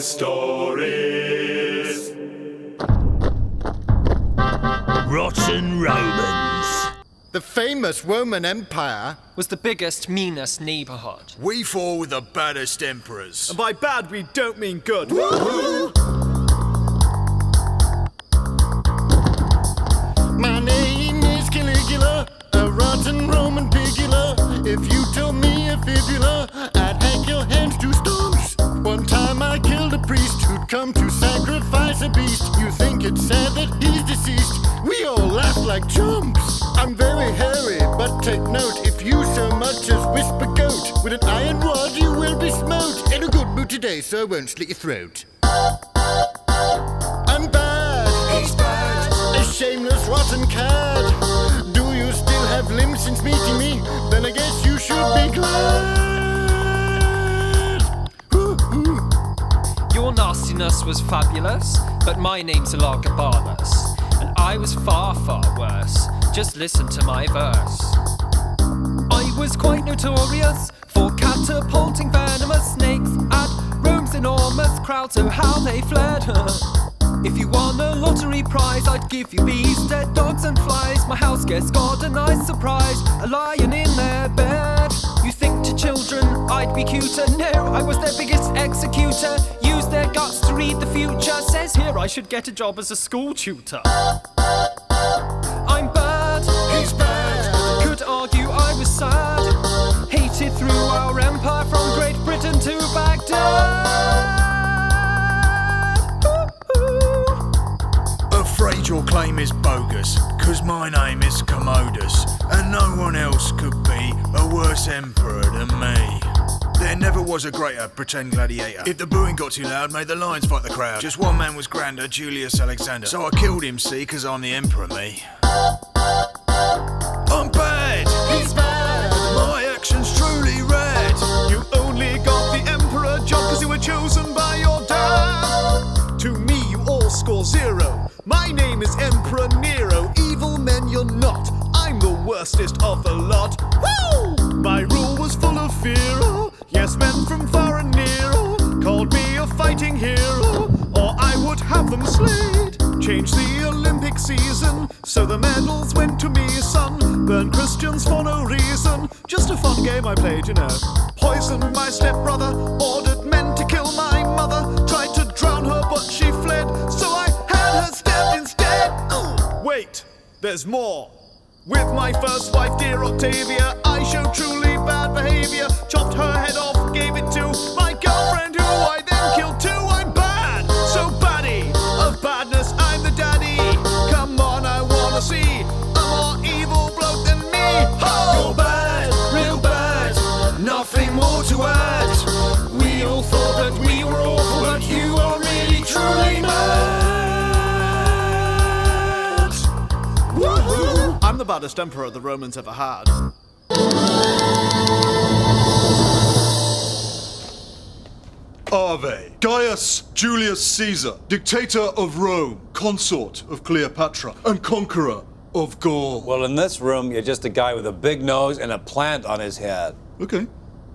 Histories. Rotten Romans. The famous Roman Empire was the biggest, meanest neighborhood. We fall with the baddest emperors. And by bad, we don't mean good. My name is Caligula, a rotten Roman pigula. If you told me a fibula, I'd hack your hands to stumps. One time I killed a priest who'd come to sacrifice a beast. You think it's sad that he's deceased? We all laugh like chumps. I'm very hairy, but take note, if you so much as whisper goat, with an iron rod you will be smote. In a good mood today, so I won't slit your throat. I'm bad. He's bad. A shameless rotten cad. Do you still have limbs since meeting me? Then I guess you should be glad. Your nastiness was fabulous, but my name's Elagabalus, and I was far, far worse. Just listen to my verse. I was quite notorious for catapulting venomous snakes at Rome's enormous crowd, so how they fled. If you won a lottery prize, I'd give you bees, dead dogs and flies. My house guests got a nice surprise, a lion in their bed. You think to children I'd be cuter? No, I was their biggest executor. Used their guts to read the future. Says here I should get a job as a school tutor. I'm bad. He's bad. Could argue I was sad. Hated through our empire from Great Britain to Baghdad. Afraid your claim is bogus, 'cause my name is Commodus, and no one else could be a worse emperor than me. There never was a greater pretend gladiator. If the booing got too loud, made the lions fight the crowd. Just one man was grander, Julius Caesar. So I killed him, see, 'cause I'm the emperor, me. I'm bad! He's bad. My action's truly red. You only got the emperor job 'cause you were chosen by your dad. To me, you all score 0. My name is Emperor Nero. Evil men, you're not. I'm the worstest of the lot. Woo! My rule was full of fear. Yes, men from far and near called me a fighting hero, or I would have them slayed. Changed the Olympic season, so the medals went to me, son. Burn Christians for no reason. Just a fun game I played, you know. Poisoned my stepbrother, ordered men to kill my mother. Tried to drown her, but she fled, so I had her stabbed instead. Wait, there's more. With my first wife, dear Octavia, I showed truly bad behavior. Chopped her head off, gave it to my girlfriend, who I then killed too. I'm bad, so baddie. Of badness, I'm the daddy. Come on, I wanna see a more evil bloke than me. You're bad, real bad. Nothing more to add. We all thought that we were awful, but you are really truly mad. Woohoo! I'm the baddest emperor the Romans ever had. Ave, Gaius Julius Caesar, dictator of Rome, consort of Cleopatra, and conqueror of Gaul. Well, in this room, you're just a guy with a big nose and a plant on his head. Okay.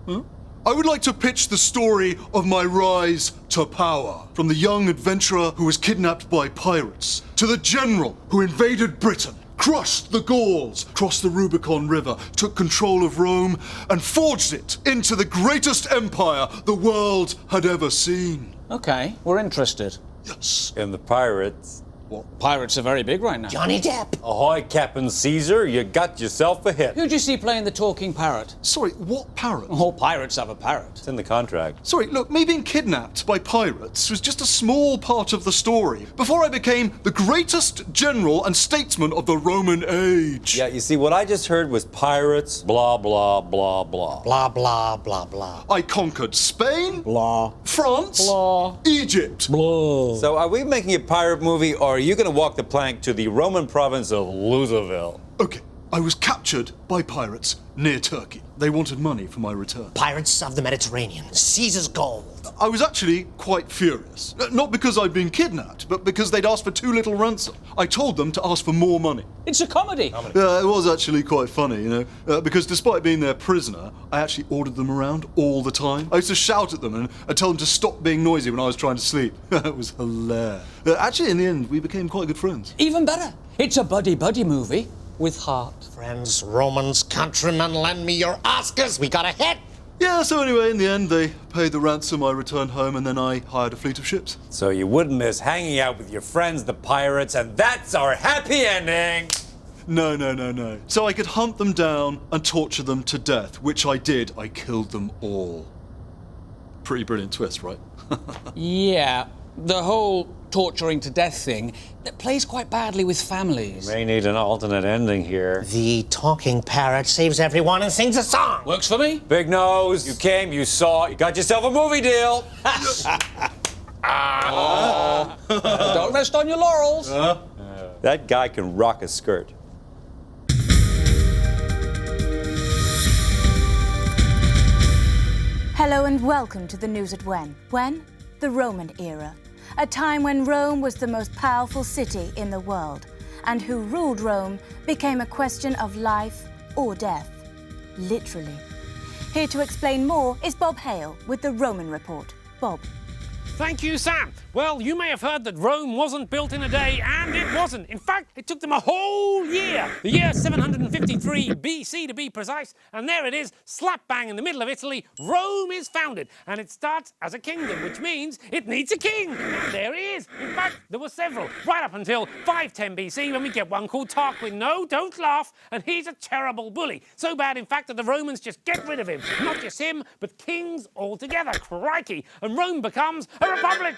Huh? I would like to pitch the story of my rise to power. From the young adventurer who was kidnapped by pirates, to the general who invaded Britain, crushed the Gauls, crossed the Rubicon River, took control of Rome, and forged it into the greatest empire the world had ever seen. Okay, we're interested. Yes. In the pirates. Well, pirates are very big right now. Johnny Depp. Ahoy, Captain Caesar, you got yourself a hit. Who'd you see playing the talking parrot? Sorry, what parrot? All pirates have a parrot. It's in the contract. Sorry, look, me being kidnapped by pirates was just a small part of the story before I became the greatest general and statesman of the Roman age. Yeah, you see, what I just heard was pirates, blah, blah, blah, blah. Blah, blah, blah, blah. I conquered Spain, Blah. France, Blah. Egypt. Blah. So are we making a pirate movie, or are you going to walk the plank to the Roman province of Loserville? Okay, I was captured by pirates near Turkey. They wanted money for my return. Pirates of the Mediterranean. Caesar's gold. I was actually quite furious. Not because I'd been kidnapped, but because they'd asked for too little ransom. I told them to ask for more money. It's a comedy. Yeah, it was actually quite funny, you know, because despite being their prisoner, I actually ordered them around all the time. I used to shout at them and tell them to stop being noisy when I was trying to sleep. It was hilarious. Actually, in the end, we became quite good friends. Even better. It's a buddy-buddy movie with heart. Friends, Romans, countrymen, lend me your Oscars. We got a hit. Yeah, so anyway, in the end, they paid the ransom, I returned home, and then I hired a fleet of ships. So you wouldn't miss hanging out with your friends, the pirates, and that's our happy ending! No. So I could hunt them down and torture them to death, which I did. I killed them all. Pretty brilliant twist, right? Yeah, the whole torturing to death thing, that plays quite badly with families. May need an alternate ending here. The talking parrot saves everyone and sings a song. Works for me. Big nose, you came, you saw, you got yourself a movie deal. Don't rest on your laurels. That guy can rock a skirt. Hello and welcome to the news at when. When? The Roman era. A time when Rome was the most powerful city in the world, and who ruled Rome became a question of life or death. Literally. Here to explain more is Bob Hale with the Roman Report. Bob. Thank you, Sam. Well, you may have heard that Rome wasn't built in a day, and it wasn't. In fact, it took them a whole year. The year 753 BC to be precise, and there it is, slap bang in the middle of Italy. Rome is founded, and it starts as a kingdom, which means it needs a king. And there he is. In fact, there were several, right up until 510 BC, when we get one called Tarquin. No, don't laugh, and he's a terrible bully. So bad, in fact, that the Romans just get rid of him. Not just him, but kings altogether. Crikey. And Rome becomes a republic.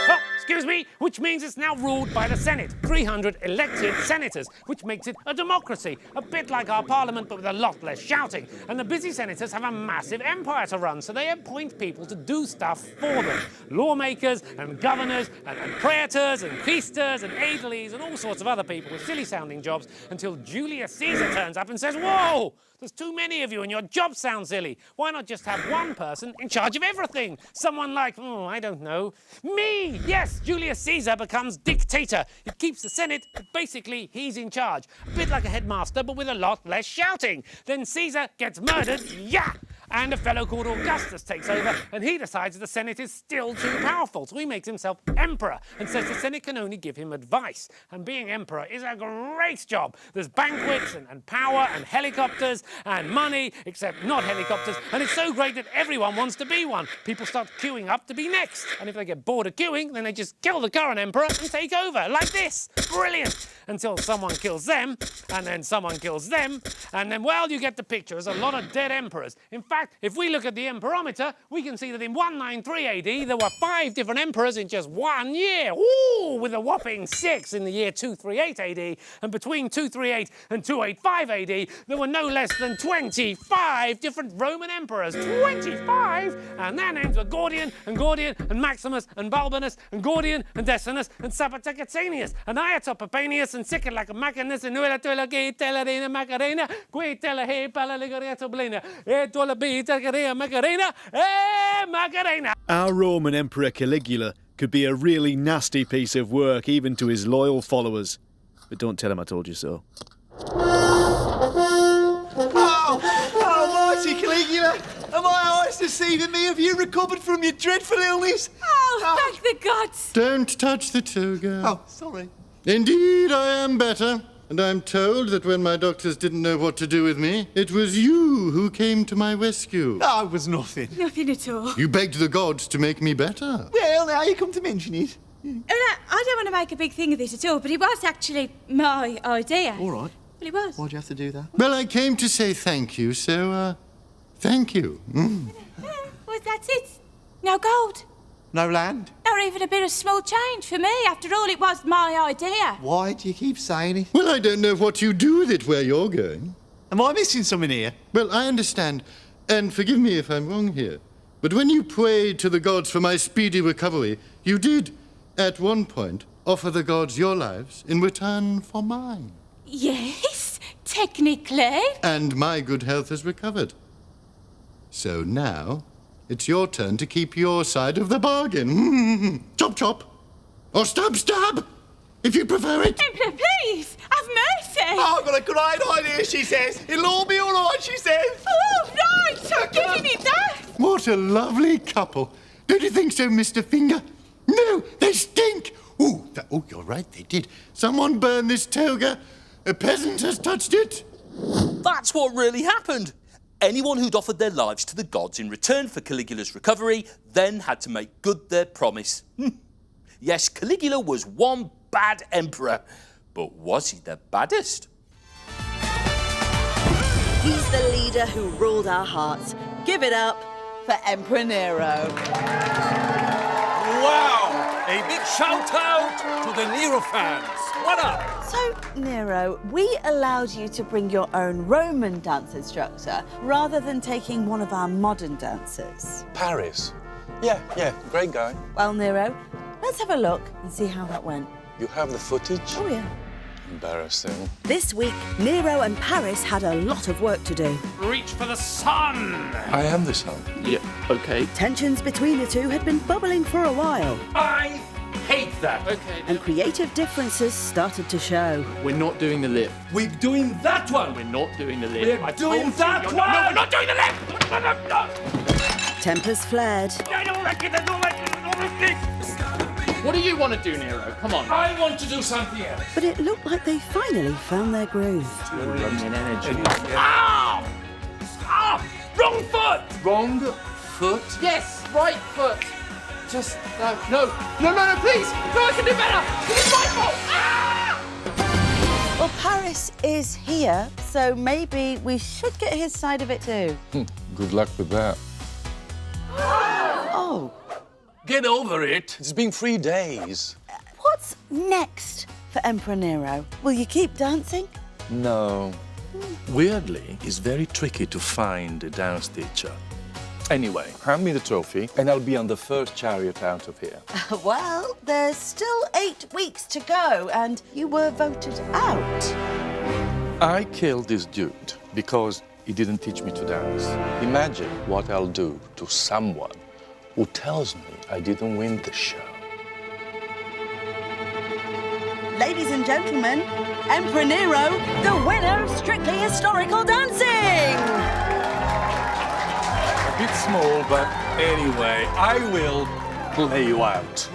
Oh, excuse me, which means it's now ruled by the Senate, 300 elected senators, which makes it a democracy, a bit like our parliament, but with a lot less shouting. And the busy senators have a massive empire to run, so they appoint people to do stuff for them. Lawmakers and governors and praetors and quaestors and aediles and all sorts of other people with silly-sounding jobs until Julius Caesar turns up and says, "Whoa! There's too many of you and your job sounds silly. Why not just have one person in charge of everything? Someone like, I don't know, me! Yes, Julius Caesar becomes dictator. It keeps the Senate, but basically he's in charge. A bit like a headmaster, but with a lot less shouting. Then Caesar gets murdered, yeah! And a fellow called Augustus takes over, and he decides the Senate is still too powerful, so he makes himself emperor and says the Senate can only give him advice. And being emperor is a great job. There's banquets and power and helicopters and money, except not helicopters, and it's so great that everyone wants to be one. People start queuing up to be next, and if they get bored of queuing, then they just kill the current emperor and take over, like this. Brilliant! Until someone kills them, and then someone kills them, and then, well, you get the picture. There's a lot of dead emperors. In fact, if we look at the emperometer, we can see that in 193 AD, there were 5 different emperors in just 1 year. Ooh, with a whopping 6 in the year 238 AD. And between 238 and 285 AD, there were no less than 25 different Roman emperors. 25! And their names were Gordian and Maximus and Balbinus and Gordian and Decianus and Sabaticatanius and Iatopapanius and Sicilacamachinus and Nuela Macarena, Guitella He Palaligareto Blina, Macarena. Our Roman Emperor Caligula could be a really nasty piece of work even to his loyal followers. But don't tell him I told you so. Oh, mighty Caligula! Are my eyes deceiving me? Have you recovered from your dreadful illness? Oh, thank the gods! Don't touch the toga. Oh, sorry. Indeed, I am better. And I'm told that when my doctors didn't know what to do with me, it was you who came to my rescue. Oh, it was nothing. Nothing at all. You begged the gods to make me better. Well, now you come to mention it. I don't want to make a big thing of this at all, but it was actually my idea. All right. Well, it was. Why'd you have to do that? Well, I came to say thank you, so, thank you. Well, that's it. No gold. No land? Not even a bit of small change for me. After all, it was my idea. Why do you keep saying it? Well, I don't know what you do with it where you're going. Am I missing something here? Well, I understand, and forgive me if I'm wrong here, but when you prayed to the gods for my speedy recovery, you did, at one point, offer the gods your lives in return for mine. Yes, technically. And my good health has recovered. So now, It's your turn to keep your side of the bargain. Chop, chop. Or stab, stab, if you prefer it. Emperor, please, have mercy. Oh, I've got a great idea, she says. It'll all be all right, she says. Oh, right, I'm giving it that. What a lovely couple. Don't you think so, Mr. Finger? No, they stink. Oh, you're right, they did. Someone burned this toga. A peasant has touched it. That's what really happened. Anyone who'd offered their lives to the gods in return for Caligula's recovery then had to make good their promise. Yes, Caligula was one bad emperor, but was he the baddest? He's the leader who ruled our hearts. Give it up for Emperor Nero. Wow! A big shout out to the Nero fans. What up? So, Nero, we allowed you to bring your own Roman dance instructor rather than taking one of our modern dancers. Paris. Yeah, great guy. Well, Nero, let's have a look and see how that went. You have the footage? Oh, yeah. Embarrassing. This week, Nero and Paris had a lot of work to do. Reach for the sun! I am the sun. Yeah, okay. Tensions between the two had been bubbling for a while. I hate that. Okay. And creative differences started to show. We're not doing the lip. We're doing that one. We're not doing the lip. We're doing that one. No, we're not doing the lip. No. Tempers flared. I don't like it. I don't like it. I don't like it. What do you want to do, Nero? Come on. I want to do something else. But it looked like they finally found their groove. Ow! Ah! Wrong foot! Wrong foot? Yes, right foot. Just, no, please! No, I can do better! It's my fault! Ah! Well, Paris is here, so maybe we should get his side of it too. Good luck with that. Oh. Get over it. It's been 3 days. What's next for Emperor Nero? Will you keep dancing? No. Weirdly, it's very tricky to find a dance teacher. Anyway, hand me the trophy and I'll be on the first chariot out of here. Well, there's still 8 weeks to go and you were voted out. I killed this dude because he didn't teach me to dance. Imagine what I'll do to someone who tells me I didn't win the show. Ladies and gentlemen, Emperor Nero, the winner of Strictly Historical Dancing! A bit small, but anyway, I will play you out.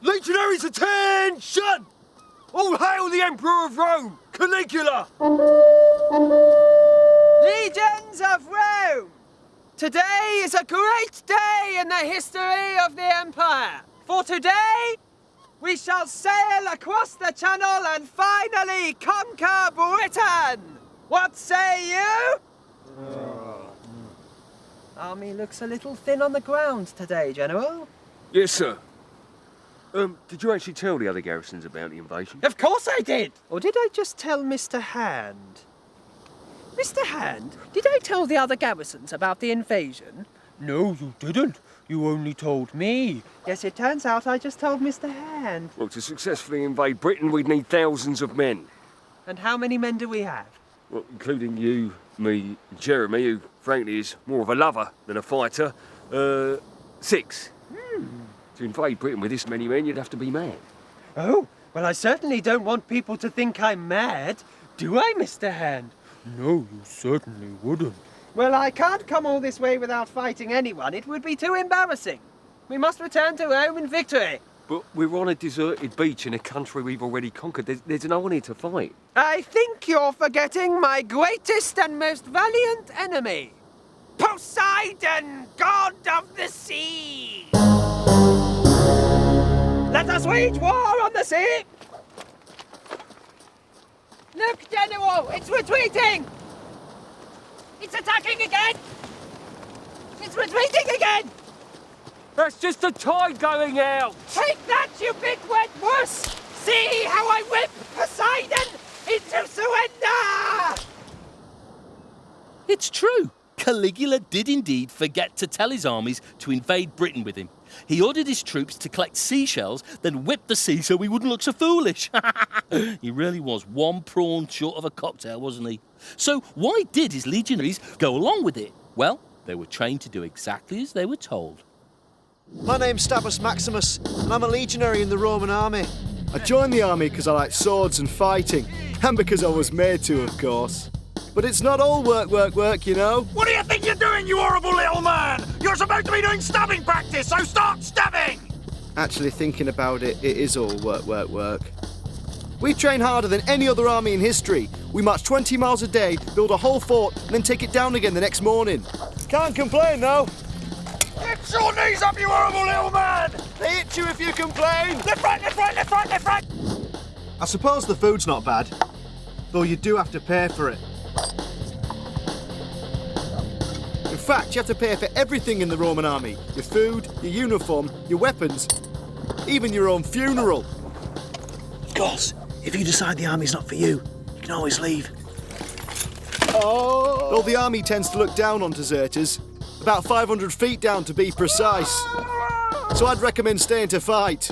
Legionaries, attention! All hail the Emperor of Rome, Caligula! Legions of Rome! Today is a great day in the history of the Empire. For today, we shall sail across the Channel and finally conquer Britain. What say you? Army looks a little thin on the ground today, General. Yes, sir. Did you actually tell the other garrisons about the invasion? Of course I did! Or did I just tell Mr. Hand? Mr. Hand, did I tell the other garrisons about the invasion? No, you didn't. You only told me. Yes, it turns out I just told Mr. Hand. Well, to successfully invade Britain, we'd need thousands of men. And how many men do we have? Well, including you, me, and Jeremy, who frankly is more of a lover than a fighter. 6. To invade Britain with this many men, you'd have to be mad. Oh, well, I certainly don't want people to think I'm mad. Do I, Mr. Hand? No, you certainly wouldn't. Well, I can't come all this way without fighting anyone. It would be too embarrassing. We must return to Rome in victory. But we're on a deserted beach in a country we've already conquered. There's no one here to fight. I think you're forgetting my greatest and most valiant enemy. Poseidon, god of the sea! Let us wage war on the sea! Look, General, it's retreating! It's attacking again! It's retreating again! That's just the tide going out! Take that, you big wet wuss! See how I whip Poseidon into surrender! It's true. Caligula did indeed forget to tell his armies to invade Britain with him. He ordered his troops to collect seashells, then whip the sea so he wouldn't look so foolish. He really was one prawn short of a cocktail, wasn't he? So why did his legionaries go along with it? Well, they were trained to do exactly as they were told. My name's Stabus Maximus, and I'm a legionary in the Roman army. I joined the army because I like swords and fighting, and because I was made to, of course. But it's not all work, you know? What do you think you're doing, you horrible little man? You're supposed to be doing stabbing practice, so start stabbing! Actually, thinking about it, it is all work. We train harder than any other army in history. We march 20 miles a day, build a whole fort, and then take it down again the next morning. Can't complain, though. Get your knees up, you horrible little man! They hit you if you complain. Left, right, left, right, left, right, left, right! I suppose the food's not bad, though you do have to pay for it. In fact, you have to pay for everything in the Roman army. Your food, your uniform, your weapons, even your own funeral. Of course, if you decide the army's not for you, you can always leave. Though the army tends to look down on deserters, about 500 feet down to be precise. So I'd recommend staying to fight.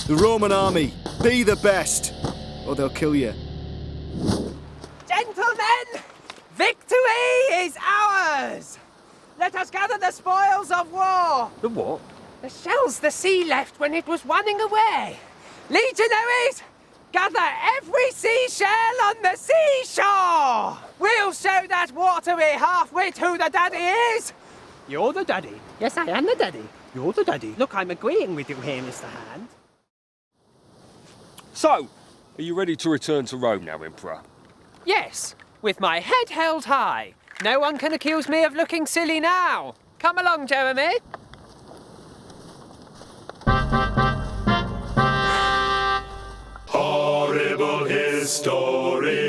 The Roman army, be the best, or they'll kill you. Gentlemen, victory is ours! Let us gather the spoils of war! The what? The shells the sea left when it was running away. Legionaries, gather every seashell on the seashore! We'll show that watery half-wit who the daddy is! You're the daddy. Yes, I am the daddy. You're the daddy. Look, I'm agreeing with you here, Mr. Hand. So, are you ready to return to Rome now, Emperor? Yes, with my head held high. No one can accuse me of looking silly now. Come along, Jeremy. Horrible Histories.